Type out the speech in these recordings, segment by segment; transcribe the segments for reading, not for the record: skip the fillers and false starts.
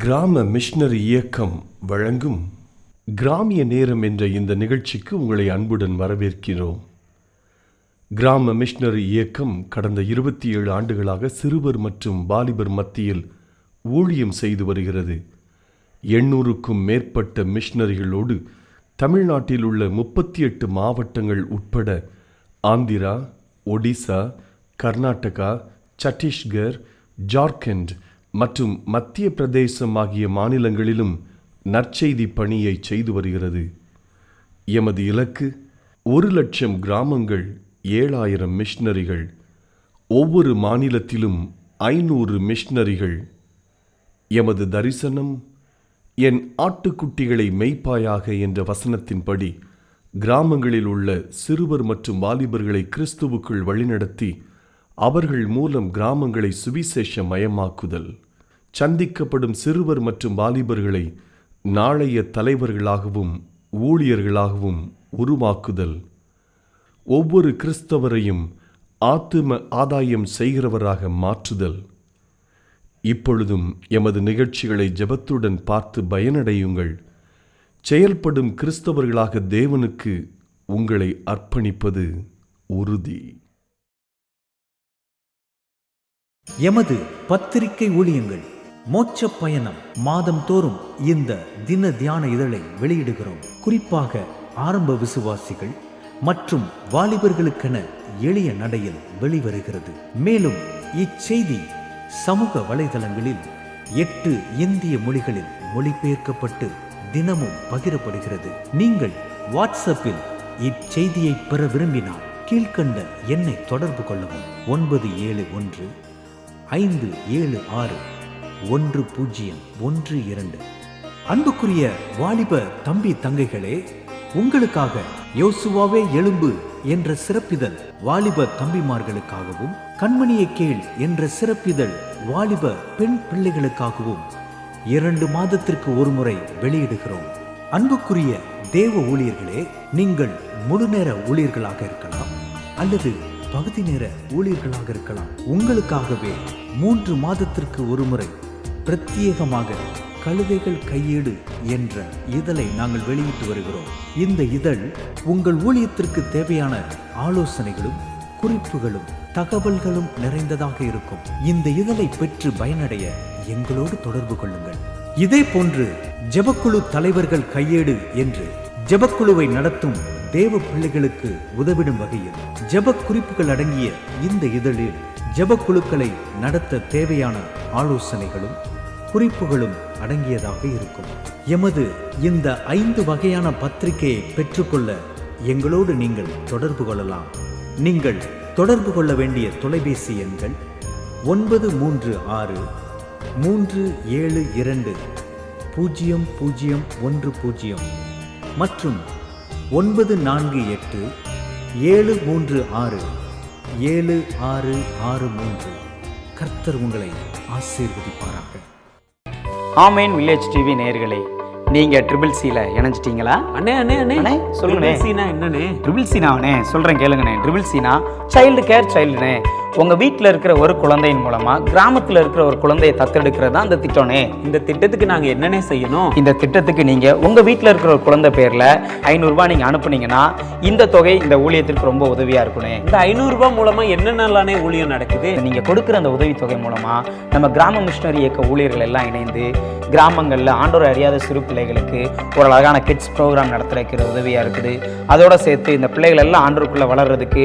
கிராம மிஷனரி இயக்கம் வழங்கும் கிராமிய நேரம் என்ற இந்த நிகழ்ச்சிக்கு உங்களை அன்புடன் வரவேற்கிறோம். கிராம மிஷனரி இயக்கம் கடந்த 27 ஆண்டுகளாக சிறுவர் மற்றும் வாலிபர் மத்தியில் ஊழியம் செய்து வருகிறது. 800க்கும் மேற்பட்ட மிஷனரிகளோடு தமிழ்நாட்டில் உள்ள 38 மாவட்டங்கள் உட்பட ஆந்திரா, ஒடிசா, கர்நாடகா, சத்தீஸ்கர், ஜார்க்கண்ட் மற்றும் மத்திய பிரதேசம் ஆகிய மாநிலங்களிலும் நற்செய்தி பணியை செய்து வருகிறது. எமது இலக்கு 1,00,000 கிராமங்கள், 7,000 மிஷனரிகள், ஒவ்வொரு மாநிலத்திலும் 500 மிஷனரிகள். எமது தரிசனம் என் ஆட்டுக்குட்டிகளை மேய்ப்பாயாக என்ற வசனத்தின்படி கிராமங்களில் உள்ள சிறுவர் மற்றும் வாலிபர்களை கிறிஸ்துவுக்குள் வழிநடத்தி அவர்கள் மூலம் கிராமங்களை சுவிசேஷ மயமாக்குதல், சந்திக்கப்படும் சிறுவர் மற்றும் வாலிபர்களை நாளைய தலைவர்களாகவும் ஊழியர்களாகவும் உருவாக்குதல், ஒவ்வொரு கிறிஸ்தவரையும் ஆத்தும ஆதாயம் செய்கிறவராக மாற்றுதல். இப்பொழுதும் எமது நிகழ்ச்சிகளை ஜெபத்துடன் பார்த்து பயனடையுங்கள். செயல்படும் கிறிஸ்தவர்களாக தேவனுக்கு உங்களை அர்ப்பணிப்பது உறுதி. எமது பத்திரிகை ஊழியங்கள் மோட்ச பயணம் மாதந்தோறும் இந்த தின தியான இதழை வெளியிடுகிறோம். குறிப்பாக ஆரம்ப விசுவாசிகள் மற்றும் வாலிபர்களுக்கென எளிய நடையில் வெளிவருகிறது. மேலும் இச்செய்தி சமூக வலைதளங்களில் 8 இந்திய மொழிகளில் மொழிபெயர்க்கப்பட்டு தினமும் பகிரப்படுகிறது. நீங்கள் வாட்ஸ்அப்பில் இச்செய்தியை பெற விரும்பினால் கீழ்கண்ட எண்ணை தொடர்பு கொள்ளவும். 971561012. அன்புக்குரிய வாலிப தம்பி தங்கைகளே, உங்களுக்காக யோசுவாவே எழும்பு என்ற சிறப்பிதழ் வாலிப தம்பிமார்களுக்காகவும், கண்மணியை கேள் என்ற சிறப்பிதழ் வாலிப பெண் பிள்ளைகளுக்காகவும் 2 மாதத்திற்கு ஒரு முறை வெளியிடுகிறோம். அன்புக்குரிய தேவ ஊழியர்களே, நீங்கள் முழுநேர ஊழியர்களாக இருக்கலாம் அல்லது பகுதி நேர ஊழியர்களாக இருக்கலாம். உங்களுக்காகவே 3 மாதத்திற்கு ஒரு முறை பிரத்யேகமாக கழுதைகள் கையேடு என்ற இதழை நாங்கள் வெளியிட்டு வருகிறோம். இந்த இதழ் உங்கள் ஊழியத்திற்கு தேவையான ஆலோசனைகளும் குறிப்புகளும் தகவல்களும் நிறைந்ததாக இருக்கும். இந்த இதழை பெற்று பயனடைய எங்களோடு தொடர்பு கொள்ளுங்கள். இதே போன்று ஜெபக்குழு தலைவர்கள் கையேடு என்று ஜெபக்குழுவை நடத்தும் தேவ பிள்ளைகளுக்கு உதவிடும் வகையில் ஜெப குறிப்புகள் அடங்கிய இந்த இதழில் ஜெபக்குழுக்களை நடத்த தேவையான ஆலோசனைகளும் குறிப்புகளும் அடங்கியதாக இருக்கும். எமது இந்த 5 வகையான பத்திரிகையை பெற்றுக்கொள்ள எங்களோடு நீங்கள் தொடர்பு கொள்ளலாம். நீங்கள் தொடர்பு கொள்ள வேண்டிய தொலைபேசி எண்கள் 937200010 மற்றும் 94873676663. கர்த்தர் உங்களை ஆசீர்வதிப்பாராக. ஆமேன் வில்லேஜ் டிவி நேயர்களே, நீங்க CCCல இணைஞ்சிட்டீங்களா? அண்ணே சொல்லுங்க. என்னண்ணே? CCCண்ணே சொல்றேன் கேளுங்கண்ணே. CCC சைல்டு கேர் சைல்டுண்ணே. உங்க வீட்டில் இருக்கிற ஒரு குழந்தையின் மூலமா கிராமத்தில் இருக்கிற ஒரு குழந்தையை தத்தெடுக்கிறது தான் இந்த திட்டம்னே. இந்த திட்டத்துக்கு நாங்க என்னென்ன செய்யணும்? இந்த திட்டத்துக்கு நீங்க உங்க வீட்டில் இருக்கிற ஒரு குழந்தை பேர்ல 500 ரூபாய் நீங்க அனுப்புனீங்கன்னா இந்த தொகை இந்த ஊழியத்திற்கு ரொம்ப உதவியா இருக்குண்ணே. இந்த 500 ரூபாய் மூலமா என்னென்னலானே ஊழியம் நடக்குது? நீங்க கொடுக்குற அந்த உதவி தொகை மூலமா நம்ம கிராம மிஷனரி இயக்க ஊழியர்கள் எல்லாம் இணைந்து கிராமங்கள்ல ஆண்டோரை அறியாத சிறு பிள்ளைகளுக்கு ஒரு அழகான கிட்ஸ் ப்ரோக்ராம் நடத்துறதுக்கு உதவியா இருக்குது. அதோட சேர்த்து இந்த பிள்ளைகள் எல்லாம் ஆண்டோருக்குள்ள வளர்றதுக்கு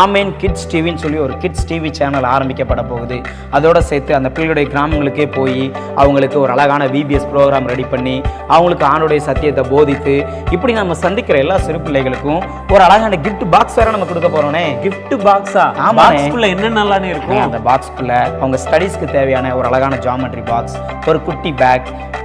ஆமேன் கிட்ஸ் டிவின்னு சொல்லி ஒரு கிட்ஸ் டிவி சேனல் ஆரம்பிக்கப்பட போகுது. அதோட சேர்த்து அந்த பிள்ளைகளுடைய கிராமங்களுக்கே போய் அவங்களுக்கு ஒரு அழகான VBS ப்ரோக்ராம் ரெடி பண்ணி அவங்களுக்கு ஆண்டோடைய சத்தியத்தை போதித்து இப்படி நம்ம சந்திக்கிற எல்லா சிறு பிள்ளைகளுக்கும் ஒரு அழகான கிஃப்ட் பாக்ஸ் வேற நம்ம கொடுக்க போறோம்னே. கிஃப்ட் பாக்ஸா? பாக்ஸ்க்குள்ள என்னென்னலானே இருக்கும்? அந்த பாக்ஸ்க்குள்ள அவங்க ஸ்டடீஸ்க்கு தேவையான ஒரு அழகான ஜாமெட்ரி பாக்ஸ், ஒரு குட்டி பேக்,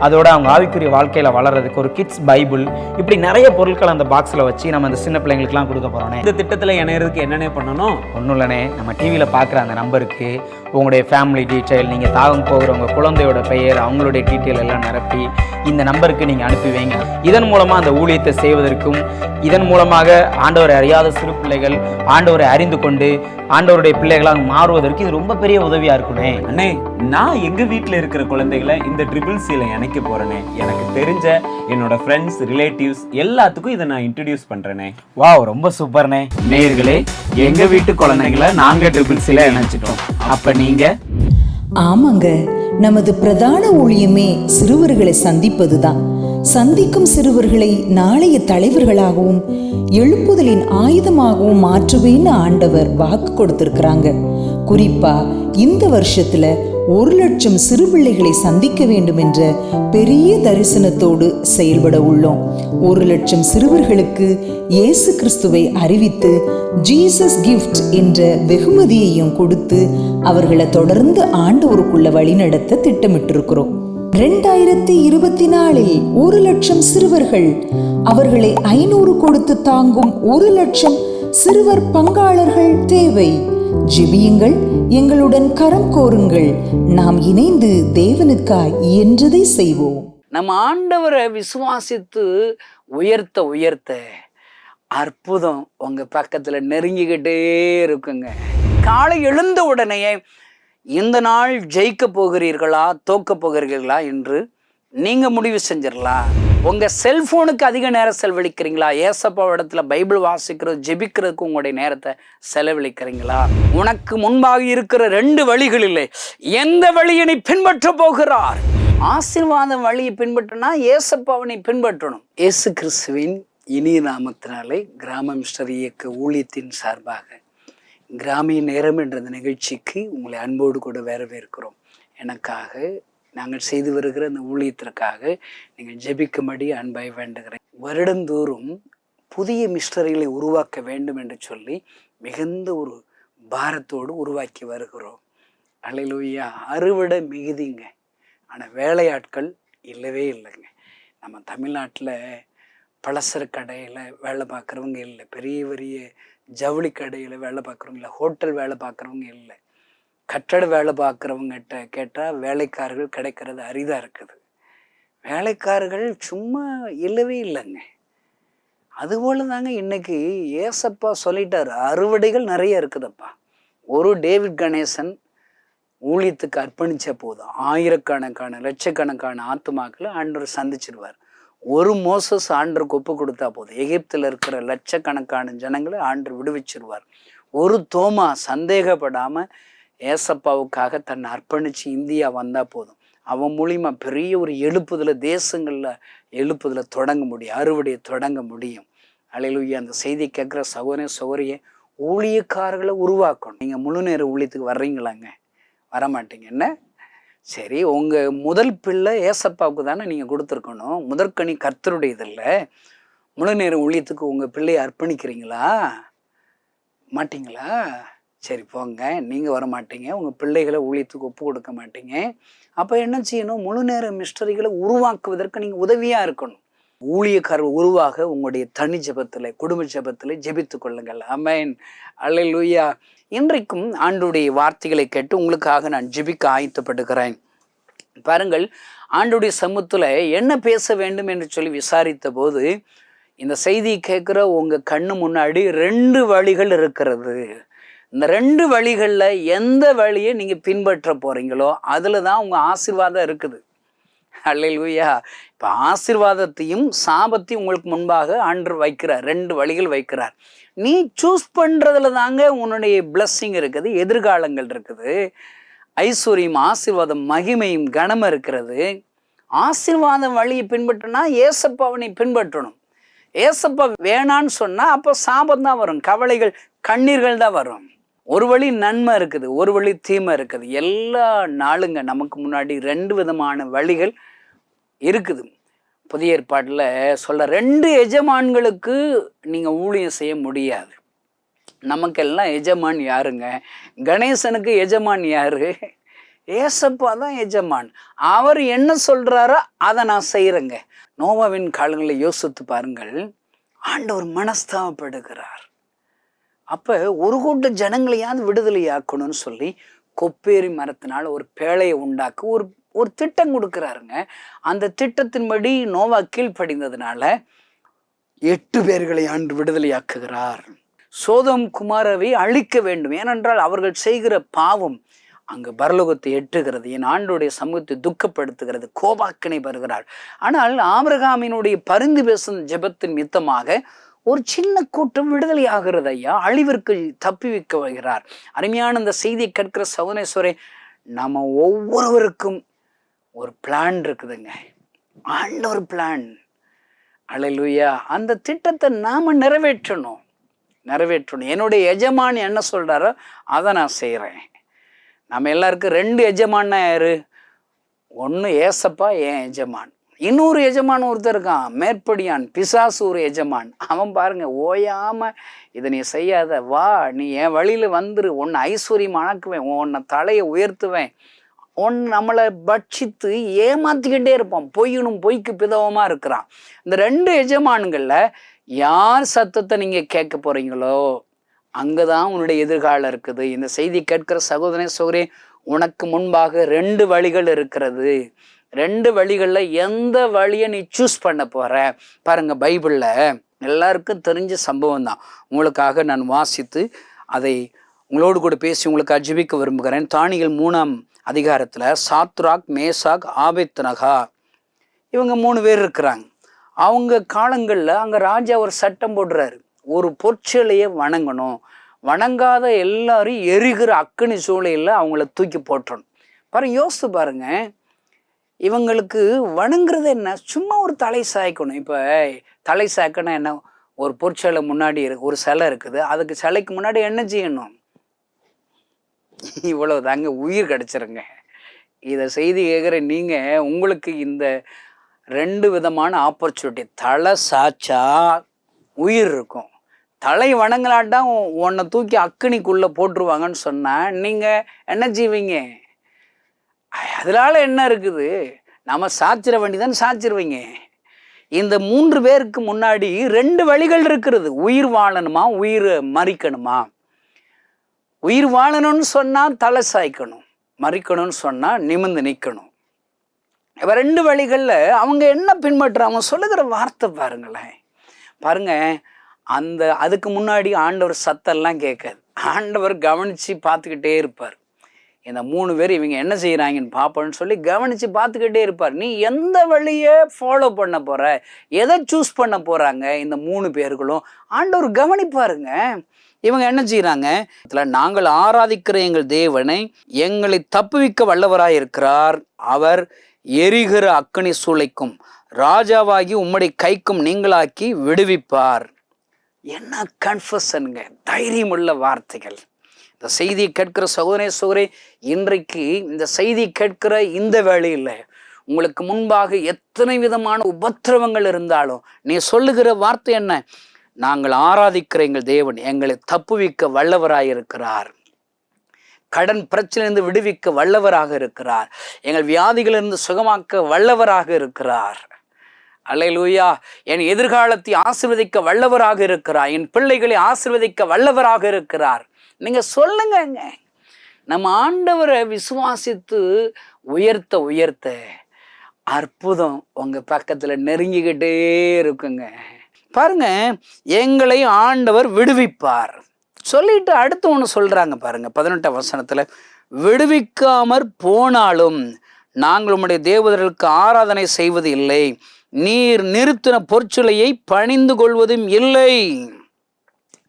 அதோட அவங்க ஆவிக்குரிய வாழ்க்கையில வளர்றதுக்கு ஒரு கிட்ஸ் பைபிள், இப்படி நிறைய பொருட்கள் அந்த பாக்ஸ்ல வச்சு நம்ம அந்த சின்ன பிள்ளைங்களுக்குலாம் கொடுக்க போறோம். இந்த திட்டத்துல இணையறதுக்கு என்னென்ன பண்ணணும்? ஒன்றும் இல்லைண்ணே, நம்ம டிவியில் பார்க்குற அந்த நம்பருக்கு உங்களுடைய ஃபேமிலி டீட்டெயில், நீங்கள் தாகம் போகிறவங்க குழந்தையோட பெயர், அவங்களுடைய டீட்டெயில் எல்லாம் நிரப்பி இந்த நம்பருக்கு நீங்கள் அனுப்பி வைங்க. இதன் மூலமாக அந்த ஊழியத்தை செய்வதற்கும் இதன் மூலமாக ஆண்டவரை அறியாத சிறு பிள்ளைகள் ஆண்டவரை அறிந்து கொண்டு ஆண்டவருடைய பிள்ளைகளாக மாறுவதற்கு இது ரொம்ப பெரிய உதவியாக இருக்குண்ணே. அண்ணே நான் எங்க வீட்டில் இருக்கிற குழந்தைகளை இந்த ட்ரிபிள் சில இணைக்க போறேனே. எனக்கு தெரிஞ்ச என்னோட ஃப்ரெண்ட்ஸ், ரிலேட்டிவ்ஸ் எல்லாத்துக்கும் இதை நான் இன்ட்ரடியூஸ் பண்றேனே. வாவ், ரொம்ப சூப்பர்ண்ணே. நேயர்களே, எங்க வீட்டு குழந்தைகளை நாங்க ட்ரிபிள் சில இணைச்சிட்டோம். அப்ப நீங்க? ஆமாங்க, நமது பிரதான ஊழியமே சிறுவர்களை சந்திப்பதுதான். சந்திக்கும் சிறுவர்களை நாளைய தலைவர்களாகவும் எழுப்புதலின் ஆயுதமாகவும் மாற்றுவேன்னு ஆண்டவர் வாக்கு கொடுத்திருக்கிறாங்க. குறிப்பா இந்த வருஷத்துல 1,00,000 சிறு பிள்ளைகளை சந்திக்க வேண்டும் என்ற பெரிய தரிசனத்தோடு செயல்பட உள்ளோம். 1,00,000 சிறுவர்களுக்கு இயேசு கிறிஸ்துவை அறிவித்து ஜீசஸ் கிஃப்ட் என்ற வெகுமதியையும் கொடுத்து அவர்களை தொடர்ந்து ஆண்டவருக்குள்ள வழிநடத்த திட்டமிட்டிருக்கிறோம். 2024 1,00,000 சிறுவர்கள், அவர்களை 500 கொடுத்து தாங்கும் 1,00,000 சிறுவர் பங்காளர்கள் தேவை. ஜெபியுங்கள், எங்களுடன் கரம் கோருங்கள். நாம் இணைந்து தேவனுக்காய் இயன்றதை செய்வோம். நம்ம ஆண்டவரை விசுவாசித்து உயர்த்த உயர்த்த அற்புதம் உங்க பக்கத்துல நெருங்கிக்கிட்டே இருக்குங்க. காலை எழுந்த உடனே இந்த நாள் ஜெயிக்க போகிறீர்களா தோக்க போகிறீர்களா என்று நீங்க முடிவு செஞ்சிடலாம். உங்க செல்போனுக்கு அதிக நேரம் செலவழிக்கிறீங்களா? ஏசப்பா இடத்துல பைபிள் வாசிக்கிறது, ஜெபிக்கிறதுக்கு உங்களுடைய நேரத்தை செலவழிக்கிறீங்களா? உனக்கு முன்பாக இருக்கிற 2 வழிகளில் எந்த வழியை நீ பின்பற்ற போகிறார்? ஆசீர்வாத வழியை பின்பற்றினா ஏசப்பாவனை பின்பற்றணும். இயேசு கிறிஸ்துவின் இனிய நாமத்தினாலே கிராம மிஷனரி இயக்க ஊழியத்தின் சார்பாக கிராமிய நேரம் என்ற நிகழ்ச்சிக்கு உங்களை அன்போடு கூட வரவேற்கிறோம். எனக்காக நாங்கள் செய்து வருகிற அந்த ஊழியத்திற்காக நீங்கள் ஜெபிக்கும்படி அன்பாய் வேண்டுகிறேன். வருடந்தோறும் புதிய மிஷனரிகளை உருவாக்க வேண்டும் என்று சொல்லி மிகுந்த ஒரு பாரத்தோடு உருவாக்கி வருகிறோம். அல்லேலூயா. அறுவடை மிகுதிங்க, ஆனால் வேலையாட்கள் இல்லவே இல்லைங்க. நம்ம தமிழ்நாட்டில் பலசர கடையில் வேலை பார்க்குறவங்க இல்லை, பெரிய பெரிய ஜவுளி கடையில் வேலை பார்க்குறவங்க இல்லை, ஹோட்டல் வேலை பார்க்குறவங்க இல்லை, கட்டட வேலை பார்க்குறவங்ககிட்ட கேட்டால் வேலைக்காரர்கள் கிடைக்கிறது அரிதாக இருக்குது. வேலைக்காரர்கள் சும்மா இல்லவே இல்லைங்க. அதுபோல் தாங்க இன்னைக்கு ஏசப்பா சொல்லிட்டார், அறுவடைகள் நிறைய இருக்குதுப்பா. ஒரு டேவிட் கணேசன் ஊழியத்துக்கு அர்ப்பணித்த போதும் ஆயிரக்கணக்கான லட்சக்கணக்கான ஆத்துமாக்களை ஆண்டவர் சந்திச்சிருவார். ஒரு மோசஸ் ஆண்டருக்கு ஒப்பு கொடுத்தா போதும் எகிப்தில் இருக்கிற லட்சக்கணக்கான ஜனங்களை ஆண்டர் விடுவிச்சிருவார். ஒரு தோமா சந்தேகப்படாமல் ஏசப்பாவுக்காக தன்னை அர்ப்பணித்து இந்தியா வந்தால் போதும், அவன் மூலிமா பெரிய ஒரு எழுப்புதலை தேசங்களில் எழுப்புதலை தொடங்க முடியும், அறுவடையை தொடங்க முடியும். அல்லேலூயா. அந்த செய்தி கேட்குற சகோதர சகோதரியை ஊழியக்காரர்களை உருவாக்கணும். நீங்கள் முழு நேர ஊழியத்துக்கு வர்றீங்களாங்க? வரமாட்டீங்க என்ன? சரி, உங்கள் முதல் பிள்ளை ஏசப்பாவுக்கு தானே நீங்கள் கொடுத்துருக்கணும். முதற்கனி கர்த்தருடையதில்ல. முழு நேர ஊழியத்துக்கு உங்கள் பிள்ளையை அர்ப்பணிக்கிறீங்களா? மாட்டிங்களா? சரி போங்க, நீங்கள் வர மாட்டீங்க, உங்கள் பிள்ளைகளை ஊழியத்துக்கு ஒப்பு கொடுக்க மாட்டீங்க. அப்போ என்ன செய்யணும்? முழு நேர மிஷனரிகளை உருவாக்குவதற்கு நீங்கள் உதவியாக இருக்கணும். ஊழியக்காரர் உருவாக உங்களுடைய தனி ஜெபத்தில், குடும்ப ஜெபத்தில் ஜெபித்து கொள்ளுங்கள். ஆமென். அல்லேலூயா. இன்றைக்கும் ஆண்டவருடைய வார்த்தைகளை கேட்டு உங்களுக்காக நான் ஜெபிக்க ஆயத்தப்படுகிறேன். பாருங்கள், ஆண்டவருடைய சமூகத்தில் என்ன பேச வேண்டும் என்று சொல்லி விசாரித்த போது இந்த செய்தியை கேட்குற உங்கள் கண்ணு முன்னாடி 2 வழிகள் இருக்கிறது. இந்த 2 வழிகளில் எந்த வழியை நீங்கள் பின்பற்ற போகிறீங்களோ அதில் தான் உங்கள் ஆசீர்வாதம் இருக்குது. அல்லேலூயா. இப்போ ஆசீர்வாதத்தையும் சாபத்தையும் உங்களுக்கு முன்பாக ஆண்டவர் வைக்கிறார். 2 வழிகள் வைக்கிறார். நீ சூஸ் பண்ணுறதுல தாங்க உன்னுடைய பிளஸ்ஸிங் இருக்குது, எதிர்காலங்கள் இருக்குது, ஐஸ்வர்யம், ஆசீர்வாதம், மகிமையும் கனமும் இருக்கிறது. ஆசீர்வாத வழியை பின்பற்றினா ஏசப்பாவனை பின்பற்றணும். ஏசப்பா வேணான்னு சொன்னால் அப்போ சாபம் தான் வரும், கவலைகள், கண்ணீர்கள் தான் வரும். ஒரு வழி நன்மை இருக்குது, ஒரு வழி தீமை இருக்குது. எல்லா நாளுங்க நமக்கு முன்னாடி 2 விதமான வழிகள் இருக்குது. புதிய ஏற்பாட்டில் சொல்ல 2 எஜமான்களுக்கு நீங்கள் ஊழியம் செய்ய முடியாது. நமக்கெல்லாம் எஜமான் யாருங்க? கணேசனுக்கு எஜமான் யாரு? ஏசப்பா தான் எஜமான். அவர் என்ன சொல்கிறாரோ அதை நான் செய்கிறேங்க. நோவாவின் காலங்களில் யோசித்து பாருங்கள், ஆண்டவர் மனஸ்தாபப்படுகிறார். அப்போ ஒரு கூட்ட ஜனங்களையாவது விடுதலையாக்கணும்னு சொல்லி கொப்பேரி மரத்தினால் ஒரு பேழையை உண்டாக்க ஒரு திட்டம் கொடுக்குறாருங்க. அந்த திட்டத்தின்படி நோவா கீழ்ப்படிந்ததுனால 8 பேர்களை ஆண்டு விடுதலையாக்குகிறார். சோதம் குமாரவை அழிக்க வேண்டும், ஏனென்றால் அவர்கள் செய்கிற பாவம் அங்கு பரலோகத்தை எட்டுகிறது, என் ஆண்டோடைய சமூகத்தை துக்கப்படுத்துகிறது, கோபாக்கினை வருகிறார். ஆனால் ஆபிரகாமினுடைய பரிந்து பேசும் ஜெபத்தின் மித்தமாக ஒரு சின்ன கூட்டம் விடுதலை ஆகிறது ஐயா, அழிவிற்கு தப்பி வைக்க வருகிறார். அருமையான இந்த செய்தியை கேட்கிற சகோதரேஸ்வரே, நம்ம ஒவ்வொருவருக்கும் ஒரு பிளான் இருக்குதுங்க, ஆண்டவர் பிளான். அல்லேலூயா. அந்த திட்டத்தை நாம நிறைவேற்றணும். என்னுடைய எஜமான் என்ன சொல்றாரோ அதை நான் செய்கிறேன். நம்ம எல்லாருக்கும் 2 எஜமான்னா யாரு? ஒன்று ஏசப்பா என் எஜமான், இன்னொரு எஜமான் ஒருத்தர் இருக்கான் மேற்படியான், பிசாசு ஒரு எஜமான். அவன் பாருங்க ஓயாம இதை நீ செய்யாத, வா நீ என் வழியில வந்துரு, உன்னை ஐஸ்வர்யம் அணக்குவேன், உன்னை தலையை உயர்த்துவேன், நம்மளை பட்சித்து ஏமாத்திக்கிட்டே இருப்பான். பொய்க்கு பிதவமா இருக்கிறான். இந்த 2 எஜமான்கள்ல யார் சத்தத்தை நீங்க கேட்க போறீங்களோ அங்கதான் உன்னுடைய எதிர்காலம் இருக்குது. இந்த செய்தி கேட்கிற சகோதரனே சகோதரி, உனக்கு முன்பாக 2 வழிகள் இருக்கிறது. 2 வழிகள்ல எந்த வழியை நீ சூஸ் பண்ண போற பாருங்க. பைபிள்ல எல்லாருக்கும் தெரிஞ்ச சம்பவம் தான். உங்களுக்காக நான் வாசித்து அதை உங்களோடு கூட பேசி உங்களுக்கு அஜிபிக்க விரும்புகிறேன். தானியேல் 3ஆம் அதிகாரத்துல சாத்ராக், மேசாக், ஆபேத்நகா இவங்க 3 பேர் இருக்கிறாங்க. அவங்க காலங்களில் அங்கே ராஜா ஒரு சட்டம் போடுறாரு, ஒரு பொற்சிலையை வணங்கணும், வணங்காத எல்லாரும் எரிகிற அக்கினி சூளையில் அவங்கள தூக்கி போட்டுறணும். பாருங்க, யோசித்து பாருங்க, இவங்களுக்கு வணங்குறது என்ன? சும்மா ஒரு தலை சாய்க்கணும். இப்போ தலை சாய்க்கனா என்ன? ஒரு பொற்சிலை முன்னாடி ஒரு சிலை இருக்குது, அதுக்கு சிலைக்கு முன்னாடி என்ன செய்யணும்? இவ்வளவு தாங்க, உயிர் கிடச்சிருங்க. இதை செய்தி கேட்குற நீங்கள், உங்களுக்கு இந்த 2 விதமான ஆப்பர்ச்சுனிட்டி. தலை சாச்சா உயிர் இருக்கும், தலை வணங்கலாட்டா உன்னை தூக்கி அக்கினிக்குள்ளே போட்டுருவாங்கன்னு சொன்னால் நீங்கள் என்ன செய்வீங்க? அதனால என்ன இருக்குது? நம்ம சாச்சிட வேண்டிதான் சாச்சிருவீங்க. இந்த 3 பேருக்கு முன்னாடி 2 வழிகள் இருக்கிறது. உயிர் வாழணுமா, உயிர் மறிக்கணுமா? உயிர் வாழணும்னு சொன்னால் தலை சாய்க்கணும், மறிக்கணும்னு சொன்னால் நிமிர்ந்து நிற்கணும். இப்போ 2 வழிகளில் அவங்க என்ன பின்பற்றுறாங்க? சொல்லுகிற வார்த்தை பாருங்களேன். பாருங்க, அதுக்கு முன்னாடி ஆண்டவர் சத்தெல்லாம் கேட்காது, ஆண்டவர் கவனித்து பார்த்துக்கிட்டே இருப்பார். இந்த 3 பேர் இவங்க என்ன செய்கிறாங்கன்னு பார்ப்போன்னு சொல்லி கவனித்து பார்த்துக்கிட்டே இருப்பார். நீ எந்த வழியை ஃபாலோ பண்ண போகிற, எதை சூஸ் பண்ண போகிறாங்க இந்த 3 பேர்களும் ஆண்டவர் கவனிப்பாருங்க. இவங்க என்ன செய்கிறாங்க? நாங்கள் ஆராதிக்கிற எங்கள் தேவனை எங்களை தப்புவிக்க வல்லவராய் இருக்கிறார், அவர் எரிகிற அக்கினி சூளைக்கும் ராஜாவாகி உம்முடைய கைக்கும் நீங்களாக்கி விடுவிப்பார். என்ன கன்ஃபஷனுங்க, தைரியமுள்ள வார்த்தைகள். இந்த செய்தியை கேட்கிற சகோதரே சகோதரி, இன்றைக்கு இந்த செய்தியை கேட்கிற இந்த வேளையில் உங்களுக்கு முன்பாக எத்தனை விதமான உபத்திரவங்கள் இருந்தாலும் நீ சொல்லுகிற வார்த்தை என்ன? நாங்கள் ஆராதிக்கிற எங்கள் தேவன் எங்களை தப்புவிக்க வல்லவராயிருக்கிறார், கடன் பிரச்சனையிலிருந்து விடுவிக்க வல்லவராக இருக்கிறார், எங்கள் வியாதிகளிலிருந்து சுகமாக்க வல்லவராக இருக்கிறார். அல்லேலூயா. என் எதிர்காலத்தை ஆசீர்வதிக்க வல்லவராக இருக்கிறார், என் பிள்ளைகளை ஆசீர்வதிக்க வல்லவராக இருக்கிறார். நீங்க சொல்லுங்க. நம்ம ஆண்டவரை விசுவாசித்து உயர்த்த அற்புதம் உங்க பக்கத்துல நெருங்கிக்கிட்டே இருக்குங்க. பாருங்க, எங்களை ஆண்டவர் விடுவிப்பார் சொல்லிட்டு அடுத்து ஒன்று சொல்றாங்க பாருங்க. 18ஆம் வசனத்துல, விடுவிக்காமற் போனாலும் நாங்கள் உம்முடைய தேவதர்களுக்கு ஆராதனை செய்வது இல்லை, நீர் நிறுத்தின பொற்சிலையை பணிந்து கொள்வதும் இல்லை.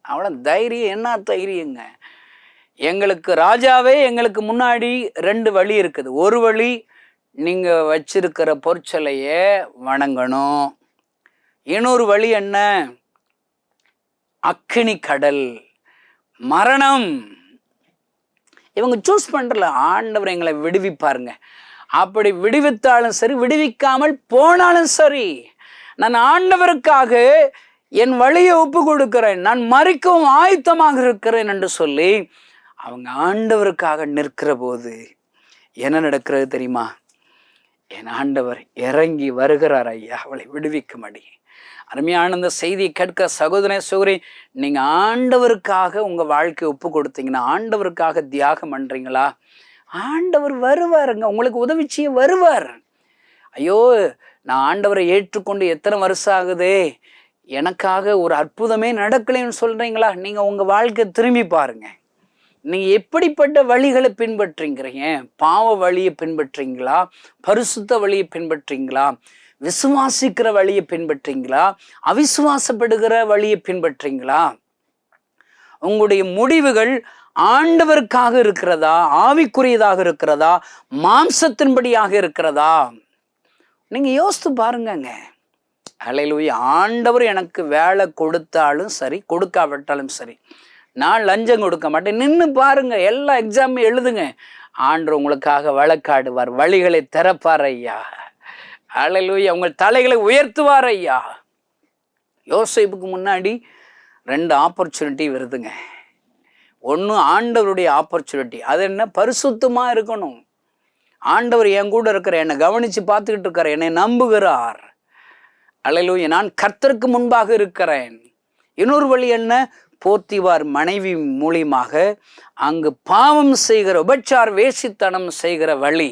அவ்வளோ தைரியம். என்ன தைரியங்க? எங்களுக்கு ராஜாவே, எங்களுக்கு முன்னாடி 2 வழி இருக்குது. ஒரு வழி நீங்க வச்சிருக்கிற பொற்சிலையை வணங்கணும், இன்னொரு வழி என்ன? அக்கினி கடல், மரணம். இவங்க சூஸ் பண்றல. ஆண்டவர் எங்களை விடுவிப்பாருங்க. அப்படி விடுவித்தாலும் சரி, விடுவிக்காமல் போனாலும் சரி, நான் ஆண்டவருக்காக என் வழியை ஒப்பு கொடுக்கிறேன், நான் மறிக்கவும் ஆயத்தமாக இருக்கிறேன் என்று சொல்லி அவங்க ஆண்டவருக்காக நிற்கிற போது என்ன நடக்கிறது தெரியுமா? என் ஆண்டவர் இறங்கி வருகிறார் ஐயா, அவளை விடுவிக்கும்படி. அருமையான இந்த செய்தியை கேட்க சகோதரனே சகோதரி, நீங்க ஆண்டவருக்காக உங்க வாழ்க்கையை ஒப்பு கொடுத்தீங்கன்னா, ஆண்டவருக்காக தியாகம் பண்றீங்களா, ஆண்டவர் வருவாருங்க, உங்களுக்கு உதவி செய்ய வருவார். ஐயோ, நான் ஆண்டவரை ஏற்றுக்கொண்டு எத்தனை வருஷம் ஆகுதே, எனக்காக ஒரு அற்புதமே நடக்கலைன்னு சொல்றீங்களா? நீங்க உங்க வாழ்க்கையை திரும்பி பாருங்க. நீங்க எப்படிப்பட்ட வழிகளை பின்பற்றுங்கிறீங்க? பாவ வழியை பின்பற்றீங்களா? பரிசுத்த வழியை பின்பற்றீங்களா? விசுவாசிக்கிற வழியை பின்பற்றீங்களா? அவிசுவாசப்படுகிற வழியை பின்பற்றீங்களா? உங்களுடைய முடிவுகள் ஆண்டவருக்காக இருக்கிறதா, ஆவிக்குரியதாக இருக்கிறதா, மாம்சத்தின்படியாக இருக்கிறதா? நீங்க யோசித்து பாருங்கங்க. அல்லேலூயா. ஆண்டவர் எனக்கு வேலை கொடுத்தாலும் சரி, கொடுக்காவிட்டாலும் சரி, நான் லஞ்சம் கொடுக்க மாட்டேன். நின்று பாருங்க, எல்லா எக்ஸாமும் எழுதுங்க. ஆண்டவர் உங்களுக்காக வழக்காடுவார், வழிகளை திறப்பார் ஐயா. அல்லேலூயா. உங்கள் தலைகளை உயர்த்துவார் ஐயா. யோசேப்புக்கு முன்னாடி 2 ஆப்பர்ச்சுனிட்டி வருதுங்க. ஒன்று ஆண்டவருடைய ஆப்பர்ச்சுனிட்டி. அது என்ன? பரிசுத்தமாக இருக்கணும். ஆண்டவர் என் கூட இருக்கிற, என்னை கவனித்து பார்த்துக்கிட்டு இருக்கார், என்னை நம்புகிறார். அல்லேலூயா. நான் கர்த்தருக்கு முன்பாக இருக்கிறேன். இன்னொரு வழி என்ன? போத்திவார் மனைவி மூலியமாக அங்கு பாவம் செய்கிற, உபச்சார வேசித்தனம் செய்கிற வழி.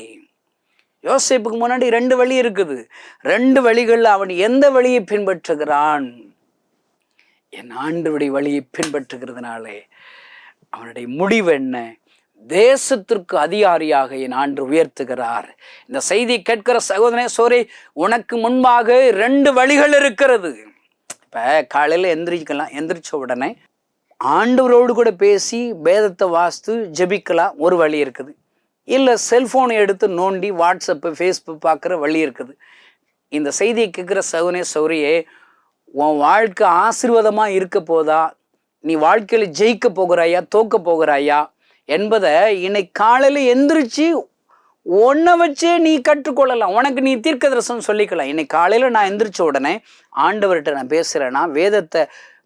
யோசேப்புக்கு முன்னாடி 2 வழி இருக்குது. 2 வழிகளில் அவன் எந்த வழியை பின்பற்றுகிறான்? என் ஆண்டவருடைய வழியை பின்பற்றுகிறதுனாலே அவனுடைய முடிவு என்ன? தேசத்திற்கு அதிகாரியாக என் ஆண்டு உயர்த்துகிறார். இந்த செய்தி கேட்கிற சகோதரனே, சோரே, உனக்கு முன்பாக 2 வழிகள் இருக்கிறது. இப்போ காலையில் எந்திரிச்ச உடனே ஆண்டவரோடு கூட பேசி வேதத்தை வாசித்து ஜெபிக்கலாம், ஒரு வழி இருக்குது. இல்லை செல்ஃபோனை எடுத்து நோண்டி வாட்ஸ்அப்பு ஃபேஸ்புக் பார்க்குற வழி இருக்குது. இந்த செய்தியை கேட்குற சகோதரனே, சௌரியே, உன் வாழ்க்கை ஆசீர்வாதமாக இருக்க போதா, நீ வாழ்க்கையில் ஜெயிக்க போகிறாயா, தோக்க போகிறாயா என்பதை இன்னைக்கு காலையில் எந்திரிச்சு ஒன்றை வச்சே நீ கற்றுக்கொள்ளலாம். உனக்கு நீ தீர்க்க தரிசனம் சொல்லிக்கலாம். இன்னைக்கு காலையில் நான் எந்திரிச்ச உடனே ஆண்டவர்கிட்ட நான் பேசுகிறேன்னா, வேதத்தை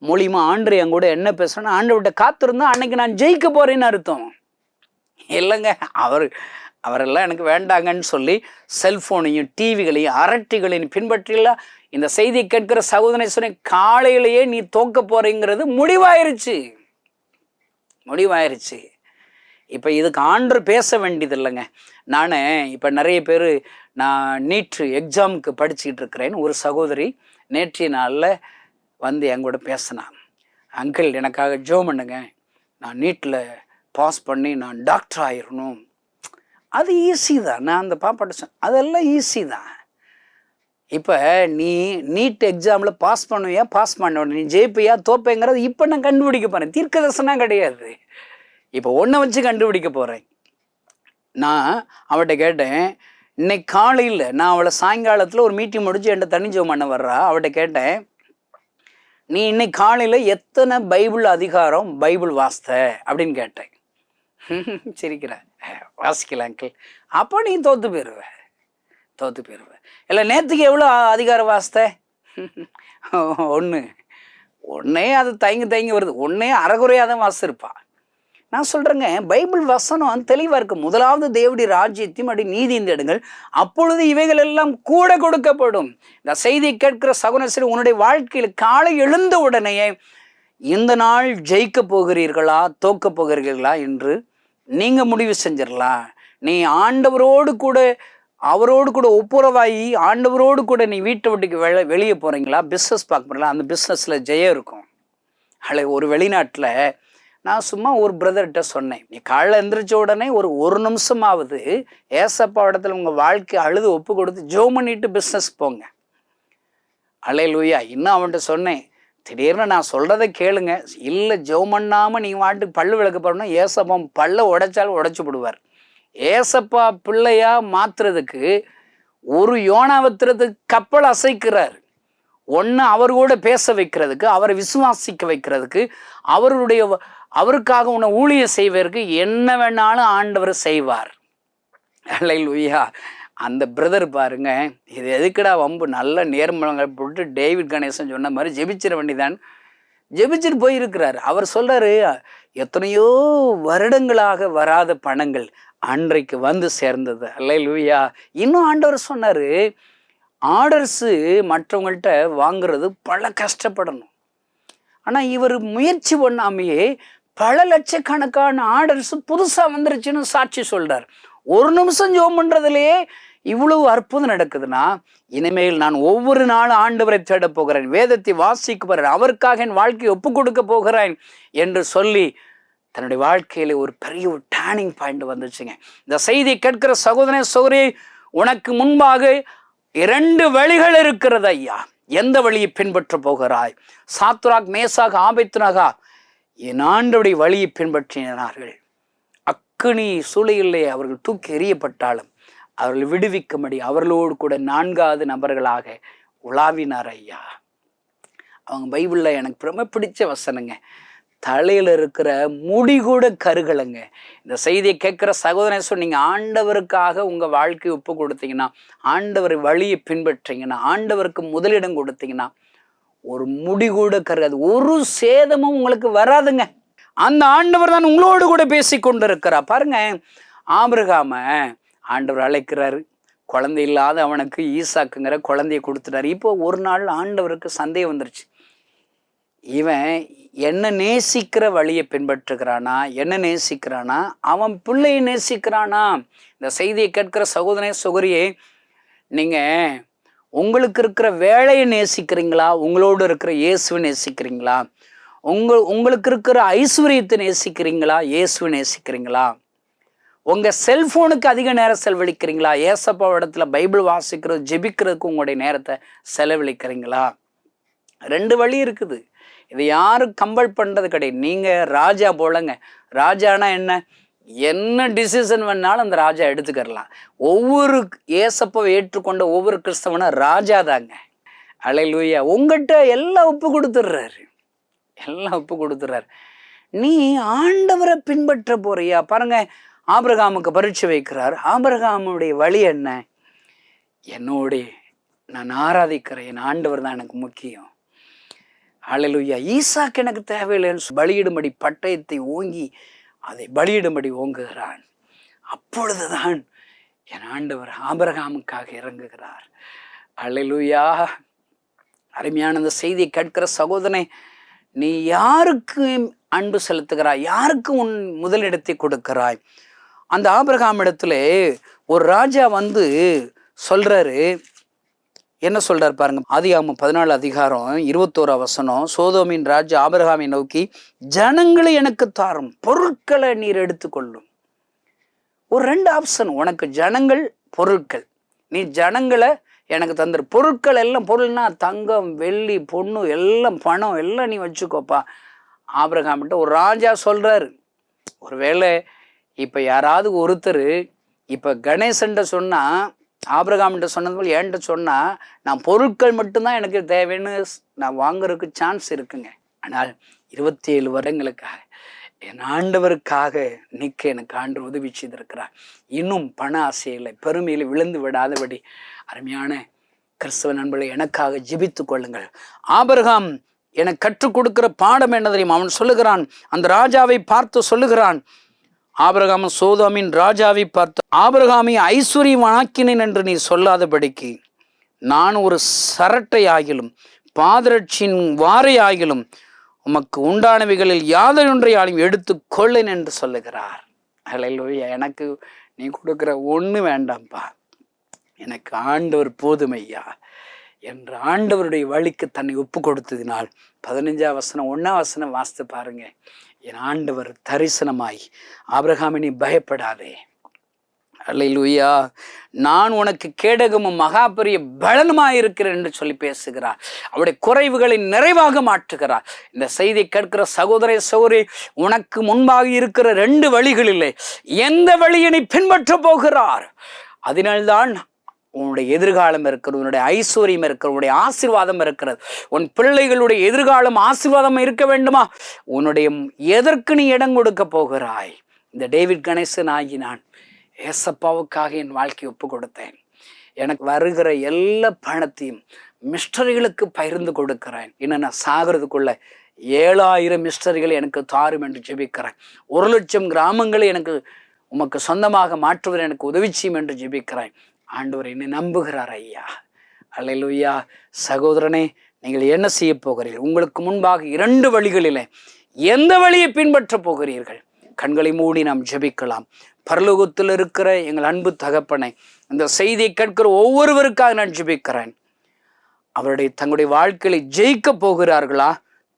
மூலியமாக ஆண்டு என் கூட என்ன பேசுகிறேன்னா, ஆண்டவர்கிட்ட காத்திருந்தா அன்னைக்கு நான் ஜெயிக்க போகிறேன்னு அர்த்தம் இல்லைங்க. அவரெல்லாம் எனக்கு வேண்டாங்கன்னு சொல்லி செல்ஃபோனையும் டிவிகளையும் அரட்டிகளையும் பின்பற்றிலாம் இந்த செய்தி கேட்கிற சகோதரனை சொன்ன, காலையிலேயே நீ தோக்க போறீங்கிறது முடிவாயிருச்சு. இப்போ இதுக்கு ஆண்டவர் பேச வேண்டியது இல்லைங்க. நான் இப்போ நிறைய பேர், நான் நீட் எக்ஸாமுக்கு படிச்சுக்கிட்டு இருக்கிறேன்னு ஒரு சகோதரி நேற்றைய நாளில் வந்து என் கூட பேசினான். அங்கிள், எனக்காக ஜெபம் பண்ணுங்க, நான் நீட்டில் பாஸ் பண்ணி நான் டாக்டர் ஆயிடணும். அது ஈஸி தான். நான் அந்த பாப்பாட்ட சொன்னேன், அதெல்லாம் ஈஸி தான். இப்போ நீ நீட் எக்ஸாமில் பாஸ் பண்ணுவியா, பாஸ் பண்ண நீ ஜெயிப்பியா தோப்பேங்கிறது இப்போ நான் கண்டுபிடிக்க போகிறேன். தீர்க்க தரிசனம் கிடையாது. இப்போ ஒன்றை வச்சு கண்டுபிடிக்க போகிறேன். நான் அவட்ட கேட்டேன், இன்னைக்கு காலையில் நான் அவளை சாயங்காலத்தில் ஒரு மீட்டிங் முடிச்சு என்கிட்ட தண்ணி ஜெபம் பண்ண வர்றா. அவட்ட கேட்டேன், நீ இன்னைக்கு காலையில் எத்தனை பைபிள் அதிகாரம் பைபிள் வாசித்த அப்படின்னு கேட்டேன். சிரிக்கிற, வாசிக்கல அங்கிள். அப்போ நீ தோற்று போயிடுவேன். இல்லை, நேற்றுக்கு எவ்வளோ அதிகாரம் வாசித்த? 1 அது தயங்கி வருது. 1 அறகுறையாக தான் வாசிச்சிருப்பா. நான் சொல்கிறேங்க, பைபிள் வசனம் தெளிவாக இருக்கு. முதலாவது தேவனுடைய ராஜ்யத்தையும் அப்படி நீதியும் தேடுங்கள், அப்பொழுது இவைகள் எல்லாம் கூட கொடுக்கப்படும். இந்த செய்தி கேட்கிற சகோதரர், உன்னுடைய வாழ்க்கையில் காலை எழுந்த உடனே இந்த நாள் ஜெயிக்க போகிறீர்களா, தோக்க போகிறீர்களா என்று நீங்கள் முடிவு செஞ்சிடலாம். நீ ஆண்டவரோடு கூட, அவரோடு கூட ஒப்புரவாகி ஆண்டவரோடு கூட நீ வீட்டை விட்டுக்கு வெளியே போகிறீங்களா, பிஸ்னஸ் பார்க்க போகிறீங்களா, அந்த பிஸ்னஸில் ஜெயம் இருக்கும். ஒரு வெளிநாட்டில் நான் சும்மா ஒரு பிரதர்கிட்ட சொன்னேன், நீ காலைல எழுந்திரிச்ச உடனே ஒரு நிமிஷமாவது ஏசப்பா இடத்துல உங்கள் வாழ்க்கை அழுது ஒப்பு கொடுத்து ஜெபம் பண்ணிட்டு பிஸ்னஸ் போங்க. அல்லேலூயா. இன்னும் அவன்கிட்ட சொன்னேன், திடீர்னு நான் சொல்கிறத கேளுங்க, இல்லை ஜெபம் பண்ணாமல் நீங்கள் வாட்டுக்கு பல்லு விளக்க போறோம்னா ஏசப்பா பல்ல உடைச்சாலும் உடைச்சு விடுவார். ஏசப்பா பிள்ளையா மாத்துறதுக்கு ஒரு யோனாவத்திரத்துக்கு கப்பல் அசைக்கிறார். ஒன்று அவர் கூட பேச வைக்கிறதுக்கு, அவரை விசுவாசிக்க வைக்கிறதுக்கு, அவருக்காக உன்னை ஊழியம் செய்வதற்கு என்ன வேணாலும் ஆண்டவர் செய்வார். அல்லேலூயா. அந்த பிரதர் பாருங்க, இது எதுக்குடா வம்பு, நல்ல நேர்மலங்கள் போட்டு டேவிட் கணேசன் சொன்ன மாதிரி ஜெபிச்சிட வேண்டிதான், ஜெபிச்சுட்டு போயிருக்கிறார். அவர் சொல்றாரு, எத்தனையோ வருடங்களாக வராத பணங்கள் அன்றைக்கு வந்து சேர்ந்தது. அல்லேலூயா. இன்னும் ஆண்டவர் சொன்னாரு, ஆர்டர்ஸு மற்றவங்கள்ட்ட வாங்குறது பல கஷ்டப்படணும். ஆனால் இவர் முயற்சி பண்ணாமையே பல லட்சக்கணக்கான ஆர்டர்ஸ் புதுசாக வந்துருச்சுன்னு சாட்சி சொல்றார். 1 நிமிஷம் ஜெபம் பண்ணுறதுலையே இவ்வளவு அற்புதம் நடக்குதுன்னா, இனிமேல் நான் ஒவ்வொரு நாளும் ஆண்டவரை தேட போகிறேன், வேதத்தை வாசிக்க போகிறேன், அவருக்காக என் வாழ்க்கையை ஒப்பு கொடுக்க போகிறேன் என்று சொல்லி தன்னுடைய வாழ்க்கையில ஒரு பெரிய ஒரு டேர்னிங் பாயிண்ட் வந்துச்சுங்க. இந்த செய்தியை கேட்கிற சகோதரனே சகோதரி, உனக்கு முன்பாக 2 வழிகள் இருக்கிறது ஐயா. எந்த வழியை பின்பற்ற போகிறாய்? சாத்ராக், மேசாக், ஆபேத்நேகோ என் ஆண்டவருடைய வழியை பின்பற்றினார்கள். அக்கினி சூளையிலே அவர்கள் தூக்கி எறியப்பட்டாலும் அவர்கள் விடுவிக்கும்படி அவர்களோடு கூட 4வது நபர்களாக உலாவினார் ஐயா. அவங்க பைபிளில் எனக்கு ரொம்ப பிடிச்ச வசனங்க, தலையில் இருக்கிற முடி கூட கருகலைங்க. இந்த செய்தியை கேட்குற சகோதரன் சொல், நீங்கள் ஆண்டவருக்காக உங்கள் வாழ்க்கையை ஒப்பு கொடுத்தீங்கன்னா, ஆண்டவர் வழியை பின்பற்றீங்கன்னா, ஆண்டவருக்கு முதலிடம் கொடுத்தீங்கன்னா, ஒரு முடி கூட கருகாது, ஒரு சேதமும் உங்களுக்கு வராதுங்க. அந்த ஆண்டவர் தான் உங்களோடு கூட பேசி கொண்டு இருக்கிறார். பாருங்க, ஆபிரகாம ஆண்டவர் அழைக்கிறாரு. குழந்தை இல்லாத அவனுக்கு ஈசாக்குங்கிற குழந்தைய கொடுத்துட்டாரு. இப்போ ஒரு நாள் ஆண்டவருக்கு சந்தேகம் வந்துருச்சு. இவன் என்ன நேசிக்கிற வழியை பின்பற்றுகிறானா, என்ன நேசிக்கிறானா, அவன் பிள்ளையை நேசிக்கிறானா? இந்த செய்தியை கேட்கிற சகோதரனே சகோதரியே, நீங்கள் உங்களுக்கு இருக்கிற வேலையை நேசிக்கிறீங்களா, உங்களோடு இருக்கிற இயேசுவை நேசிக்கிறீங்களா? உங்களுக்கு இருக்கிற ஐஸ்வர்யத்தை நேசிக்கிறீங்களா, இயேசுவை நேசிக்கிறீங்களா? உங்கள் செல்ஃபோனுக்கு அதிக நேரம் செலவழிக்கிறீங்களா, ஏசப்பா இடத்துல பைபிள் வாசிக்கிறது ஜெபிக்கிறதுக்கு உங்களுடைய நேரத்தை செலவழிக்கிறீங்களா? 2 வழி இருக்குது. இதை யாரும் கம்பல் பண்ணுறது கிடையாது. நீங்கள் ராஜா போலங்க. ராஜானா என்ன டிசிஷன் வேணாலும் அந்த ராஜா எடுத்துக்கிறலாம். ஒவ்வொரு ஏசப்பாவை ஏற்றுக்கொண்ட ஒவ்வொரு கிறிஸ்தவனும் ராஜா தாங்க. அல்லேலூயா. உங்கள்கிட்ட எல்லாம் ஒப்பு கொடுத்துட்றாரு, எல்லாம் ஒப்பு கொடுத்துட்றாரு. நீ ஆண்டவரை பின்பற்ற போறியா? பாருங்க, ஆபிரகாமுக்கு பரீட்சை வைக்கிறார். ஆபிரகாமுடைய வழி என்ன? என்னோடைய நான் ஆராதிக்கிற என் ஆண்டவர் தான் எனக்கு முக்கியம். அல்லேலூயா. ஈசாக்கு எனக்கு தேவையில்லைன்னு பலியிடும்படி பட்டயத்தை ஓங்கி அதை பலியிடும்படி ஓங்குகிறான். அப்பொழுதுதான் என் ஆண்டவர் ஆபிரகாமுக்காக இறங்குகிறார். அல்லேலூயா. அருமையான இந்த செய்தியை கேட்கிற சகோதரனே, நீ யாருக்கு அன்பு செலுத்துகிறாய், யாருக்கு உன் முதலிடத்தை கொடுக்கிறாய்? அந்த ஆபிரகாம் இடத்துல ஒரு ராஜா வந்து சொல்றாரு, என்ன சொல்றாரு பாருங்க. ஆதியாகமம் 14 அதிகாரம் 21 வசனம். சோதோமின் ராஜா ஆபிரகாமை நோக்கி, ஜனங்களை எனக்கு தாரும், பொருட்களை நீர் எடுத்துக்கொள்ளும். ஒரு 2 ஆப்ஷன் உனக்கு, ஜனங்கள், பொருட்கள். நீ ஜனங்களை எனக்கு தந்துரு, பொருட்கள் எல்லாம், பொருள்னா தங்கம், வெள்ளி, பொண்ணு, எல்லாம் பணம் எல்லாம் நீ வச்சுக்கோப்பா. ஆபிரகாம்கிட்ட ஒரு ராஜா சொல்றாரு. ஒருவேளை இப்போ யாராவது ஒருத்தர் இப்போ கணேசன்ட்ட சொன்னா, ஆபிரகாம்கிட்ட சொன்னது போல் என்கிட்ட சொன்னால், நான் பொருட்கள் மட்டும்தான் எனக்கு தேவைன்னு நான் வாங்குறதுக்கு சான்ஸ் இருக்குங்க. ஆனால் 27 வருடங்களுக்காக என் ஆண்டவருக்காக நிற்க எனக்கு ஆண்டவர் உதவி செய்திருக்கிறார். இன்னும் பண ஆசையில் பெருமையில் விழுந்து விடாதபடி அருமையான கிறிஸ்தவ நண்பர்களை எனக்காக ஜெபித்து கொள்ளுங்கள். ஆபிரகாம் எனக்கு கற்றுக் கொடுக்கிற பாடம் என்ன தெரியுமா? அவன் சொல்லுகிறான், அந்த ராஜாவை பார்த்து சொல்லுகிறான், ஆபிரகாம் சோதோமின் ராஜாவை பார்த்து, ஆபிரகாமை ஐஸ்வர்யமாக்கினேன் என்று நீ சொல்லாதபடிக்கு நான் ஒரு சரட்டை ஆகிலும் பாதரட்சியின் வாரை ஆகிலும் உமக்கு உண்டானவைகளில் யாதொன்றையாலும் எடுத்து கொள்ளேன் என்று சொல்லுகிறார். அல்லேலூயா. எனக்கு நீ கொடுக்குற ஒன்று வேண்டாம்ப்பா, எனக்கு ஆண்டவர் போதுமையா என்ற ஆண்டவருடைய வழிக்கு தன்னை ஒப்பு கொடுத்ததினால் 15 வசனம் 1 வசனம் வாசித்து பாருங்க. என் ஆண்டவர் தரிசனமாய், ஆபிரகாமே நீ பயப்படாதே, அல்லேலூயா, நான் உனக்கு கேடகமும் மகா பெரிய பலனுமாய் இருக்கிறேன் என்று சொல்லி பேசுகிறார். அவருடைய குறைவுகளை நிறைவாக மாற்றுகிறார். இந்த செய்தி கேட்கிற சகோதர சகோதரி, உனக்கு முன்பாக இருக்கிற 2 வழிகளிலே எந்த வழியை நீ பின்பற்ற போகிறார்? அதனால்தான் உன்னுடைய எதிர்காலம் இருக்கிறது, உன்னுடைய ஐஸ்வர்யம் இருக்கிறது, உன்னுடைய ஆசீர்வாதம் இருக்கிறது. உன் பிள்ளைகளுடைய எதிர்காலம் ஆசீர்வாதம் இருக்க வேண்டுமா? உன்னுடைய எதற்கு நீ இடம் கொடுக்க போகிறாய்? இந்த டேவிட் கணேசன் ஆகி நான் ஏசப்பாவுக்காக என் வாழ்க்கையை ஒப்பு கொடுத்தேன். எனக்கு வருகிற எல்லா பணத்தையும் மிஸ்டரிகளுக்கு பகிர்ந்து கொடுக்கிறேன். இன்னும் நான் சாகிறதுக்குள்ள 7000 மிஸ்டரிகளை எனக்கு தாரும் என்று ஜெபிக்கிறேன். 1,00,000 கிராமங்களை எனக்கு உமக்கு சொந்தமாக மாற்றுவதை எனக்கு உதவி செய்யும் என்று ஜெபிக்கிறேன். ஆண்டவர் என்னை நம்புகிறார் ஐயா. அல்லேலூயா. சகோதரனே, நீங்கள் என்ன செய்ய போகிறீர்கள்? உங்களுக்கு முன்பாக 2 வழிகளிலே எந்த வழியை பின்பற்ற போகிறீர்கள்? கண்களை மூடி நாம் ஜெபிக்கலாம். பரலோகத்தில் இருக்கிற எங்கள் அன்பு தகப்பனை, இந்த செய்தியை கேட்கிற ஒவ்வொருவருக்காக நான் ஜெபிக்கிறேன். அவருடைய தங்களுடைய வாழ்க்கையை ஜெயிக்க போகிறார்களா,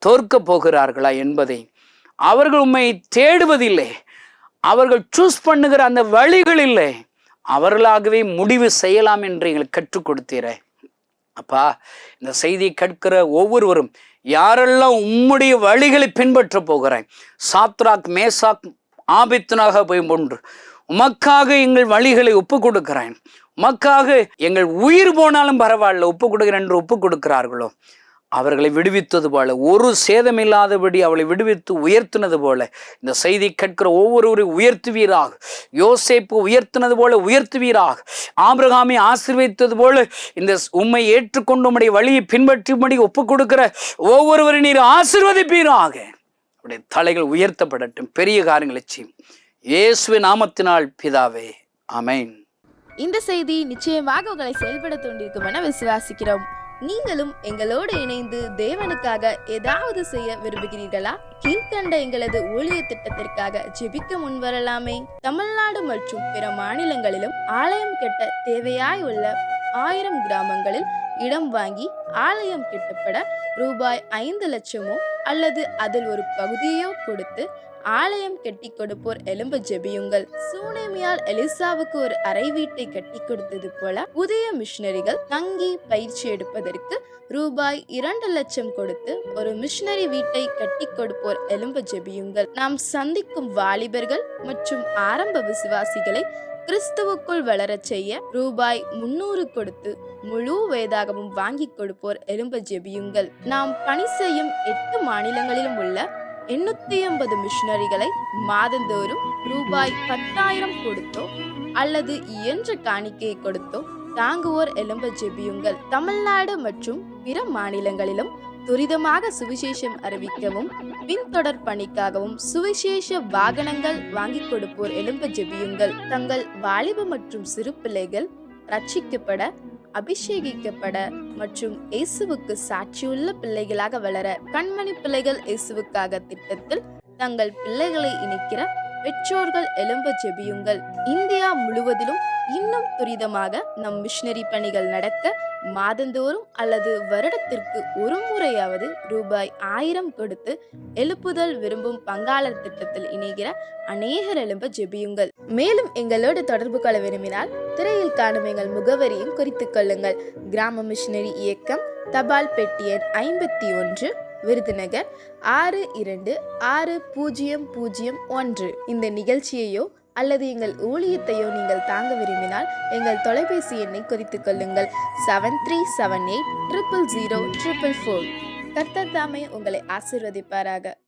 தோற்க போகிறார்களா என்பதை அவர்கள் உம்மை தேடுவதில்லை. அவர்கள் சூஸ் பண்ணுகிற அந்த வழிகள் இல்லை. அவர்களாகவே முடிவு செய்யலாம் என்று எங்களுக்கு கற்றுக் கொடுத்தீரே அப்பா. இந்த செய்தியை கேட்கிற ஒவ்வொருவரும் யாரெல்லாம் உம்முடைய வழிகளை பின்பற்ற போகிறேன், சாத்ராக் மேசாக் ஆபேத்நேகோ போன்று உமக்காக எங்கள் வழிகளை ஒப்பு கொடுக்கிறேன், உமக்காக எங்கள் உயிர் போனாலும் பரவாயில்ல ஒப்பு கொடுக்கிறேன் என்று ஒப்பு கொடுக்கிறார்களோ அவர்களை விடுவித்தது போல, ஒரு சேதமில்லாதபடி அவளை விடுவித்து உயர்த்தினது போல இந்த செய்தி கேட்கிற ஒவ்வொருவரையும் உயர்த்துவீராக. யோசேப்பு உயர்த்தினது போல உயர்த்துவீராக. ஆபிரகாமை ஆசீர்வதித்தது போல இந்த உம்மை ஏற்றுக்கொண்டு உம்முடைய வழியை பின்பற்றும்படி ஒப்பு கொடுக்கிற ஒவ்வொருவரையும் நீர் ஆசீர்வதிப்பீராக. அவருடைய தலைகள் உயர்த்தப்படட்டும். பெரிய காரியங்களை செய்யும் இயேசுவின் நாமத்தினால் பிதாவே, ஆமென். இந்த செய்தி நிச்சயமாக உங்களை செயல்பட தூண்டிருக்கும் என விசுவாசிக்கிறோம். நீங்களும் எங்களோடு இணைந்து தேவனுக்காக ஏதாவது செய்ய விரும்புகிறீர்களா? கீழ்கண்ட எங்களது ஊழிய திட்டத்திற்காக ஜெபிக்க முன்வரலாமே. தமிழ்நாடு மற்றும் பிற மாநிலங்களிலும் ஆலயம் கட்ட தேவையாய் உள்ள 1000 கிராமங்களில் இடம் வாங்கி ஆலயம் கட்டப்பட ரூபாய் 5 லட்சமோ அல்லது அதில் ஒரு பகுதியோ கொடுத்து ஆலயம் கட்டி கொடுப்போர் எழும்ப ஜெபியுங்கள். சூனேமியால் எலிசாவுக்கு ஒரு அறை வீட்டை கட்டி கொடுத்தது போல புதிய மிஷனரிகள் தங்கி பயிற்சி எடுப்பதற்கு ரூபாய் 2 லட்சம் கொடுத்து ஒரு மிஷனரி வீட்டை கட்டி கொடுப்போர் எழும்ப ஜெபியுங்கள். நாம் சந்திக்கும் வாலிபர்கள் மற்றும் ஆரம்ப விசுவாசிகளை கிறிஸ்துவுக்குள் வளரச் செய்ய ரூபாய் 300 கொடுத்து முழு வேதாகமும் வாங்கி கொடுப்போர் எழும்ப ஜெபியுங்கள். நாம் பணி செய்யும் 8 மாநிலங்களிலும் உள்ள 880 மிஷனரிகளை மாதந்தோறும் ரூபாய் 10,000 கொடுத்தோ அல்லது இயன்ற காணிக்கையை கொடுத்தோ தாங்குவோர் எழும்ப ஜெபியுங்கள். தமிழ்நாடு மற்றும் பிற மாநிலங்களிலும் துரிதமாக சுவிசேஷம் அறிவிக்கவும் பின்தொடர் பணிக்காகவும் சுவிசேஷ வாகனங்கள் வாங்கி கொடுப்போர் எழும்ப ஜெபியுங்கள். தங்கள் வாலிப மற்றும் சிறு பிள்ளைகள் ரட்சிக்கப்பட, அபிஷேகிக்கப்பட மற்றும் இயேசுவுக்கு சாட்சியுள்ள பிள்ளைகளாக வளர கண்மணி பிள்ளைகள் இயேசுவுக்காக திட்டத்தில் தங்கள் பிள்ளைகளை இணைக்கிற பெற்றோர்கள் எழும்ப ஜெபியுங்கள். இந்தியா முழுவதிலும் இன்னும் துரிதமாக நம் மிஷனரி பணிகள் நடக்க மாதந்தோறும் அல்லது வருடத்திற்கு ஒரு முறையாவது ரூபாய் 1000 கொடுத்து எழுப்புதல் விரும்பும் பங்காளர் திட்டத்தில் இணைகிற அநேகர் எழும்ப ஜெபியுங்கள். மேலும் எங்களோடு தொடர்பு கொள்ள விரும்பினால் திரையில் காணும் எங்கள் முகவரியும் குறித்துக் கொள்ளுங்கள். கிராம மிஷனரி இயக்கம், தபால் பெட்டி எண் 51, விருதுநகர் 626001. இந்த நிகழ்ச்சியையோ அல்லது எங்கள் ஊழியத்தையோ நீங்கள் தாங்க விரும்பினால் எங்கள் தொலைபேசி எண்ணை குறித்துக் கொள்ளுங்கள். 7378000444. கர்த்தர் தாமே உங்களை ஆசீர்வதிப்பாராக.